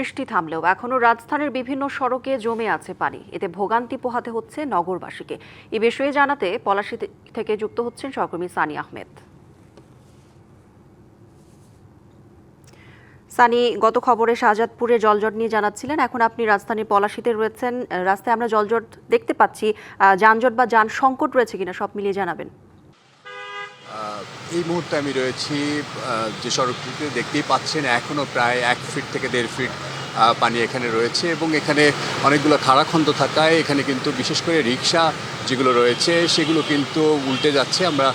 বৃষ্টি থামলেও এখনও রাজধানীর বিভিন্ন সড়কে জমে আছে পানি। এতে ভোগান্তি পোহাতে হচ্ছে নগরবাসীকে। এ বিষয়ে জানাতে পলাশী থেকে যুক্ত হচ্ছেন সহকর্মী সানি আহমেদ। সানি, গত খবরে শাহজাদপুরে জলজট নিয়ে জানাচ্ছিলেন, এখন আপনি রাজধানীর পলাশীতে রয়েছেন। রাস্তায় আমরা জলজট দেখতে পাচ্ছি, যানজট বা যান সংকট রয়েছে কিনা সব মিলিয়ে জানাবেন। এই মুহূর্তে আমি রয়েছি যে সড়কটিতে দেখতেই পাচ্ছেন, এখনও প্রায় 1 ফিট থেকে 1.5 ফিট পানি এখানে রয়েছে এবং এখানে অনেকগুলো খাড়াখন্দ থাকায় এখানে কিন্তু বিশেষ করে রিক্সা যেগুলো রয়েছে সেগুলো কিন্তু উল্টে যাচ্ছে। আমরা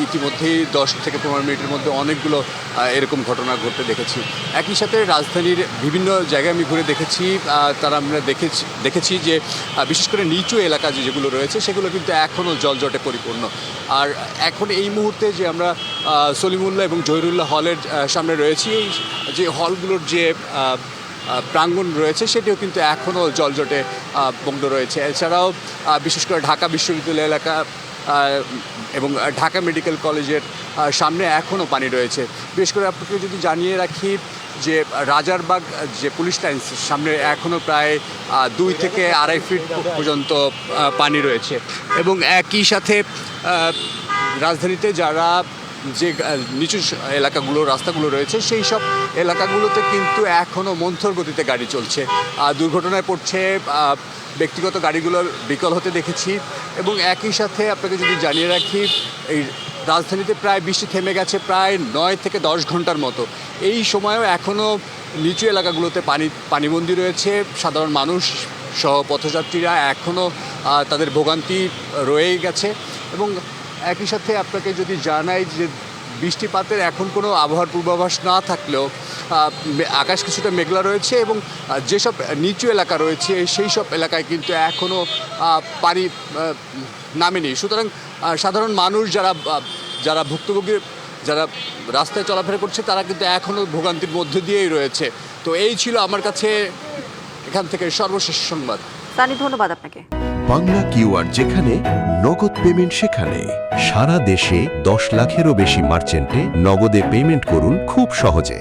ইতিমধ্যেই 10 থেকে 15 মিনিটের মধ্যে অনেকগুলো এরকম ঘটনা ঘটতে দেখেছি। একই সাথে রাজধানীর বিভিন্ন জায়গায় আমি ঘুরে দেখেছি, আমরা দেখেছি যে বিশেষ করে নিচু এলাকা যেগুলো রয়েছে সেগুলো কিন্তু এখনও জলজটে পরিপূর্ণ। আর এখন এই মুহূর্তে যে আমরা সলিমুল্লাহ এবং জহিরুল্লাহ হলের সামনে রয়েছি, এই যে হলগুলোর যে প্রাঙ্গণ রয়েছে সেটিও কিন্তু এখনও জলজটে মগ্ন রয়েছে। এছাড়াও বিশেষ করে ঢাকা বিশ্ববিদ্যালয় এলাকা এবং ঢাকা মেডিকেল কলেজের সামনে এখনও পানি রয়েছে। বিশেষ করে আপনাকে যদি জানিয়ে রাখি যে রাজারবাগ যে পুলিশ লাইন সামনে এখনও প্রায় 2 থেকে 2.5 ফিট পর্যন্ত পানি রয়েছে। এবং একই সাথে রাজধানীতে যারা যে নিচু এলাকাগুলো রাস্তাগুলো রয়েছে সেই সব এলাকাগুলোতে কিন্তু এখনও মন্থর গতিতে গাড়ি চলছে। দুর্ঘটনায় পড়ছে, ব্যক্তিগত গাড়িগুলোর বিকল হতে দেখেছি। এবং একই সাথে আপনাকে যদি জানিয়ে রাখি, এই রাজধানীতে প্রায় বৃষ্টি থেমে গেছে প্রায় 9 থেকে 10 ঘন্টার মতো। এই সময়ও এখনও নিচু এলাকাগুলোতে পানিবন্দী রয়েছে। সাধারণ মানুষ সহ পথযাত্রীরা এখনও তাদের ভোগান্তি রয়েই গেছে। এবং একই সাথে আপনাকে যদি জানাই যে বৃষ্টিপাতের এখন কোনো আবহাওয়ার পূর্বাভাস না থাকলেও আকাশ কিছুটা মেঘলা রয়েছে এবং যেসব নিচু এলাকা রয়েছে সেই সব এলাকায় কিন্তু এখনও পানি নামেনি। সুতরাং সাধারণ মানুষ যারা ভুক্তভোগী, যারা রাস্তায় চলাফেরা করছে তারা কিন্তু এখনও ভোগান্তির মধ্যে দিয়েই রয়েছে। তো এই ছিল আমার কাছে এখান থেকে সর্বশেষ সংবাদ। সানি, ধন্যবাদ আপনাকে। বাংলা কিউআর, যেখানে নগদ পেমেন্ট সেখানে। সারা দেশে 10 লাখেরও বেশি মার্চেন্টে নগদে পেমেন্ট করুন খুব সহজে।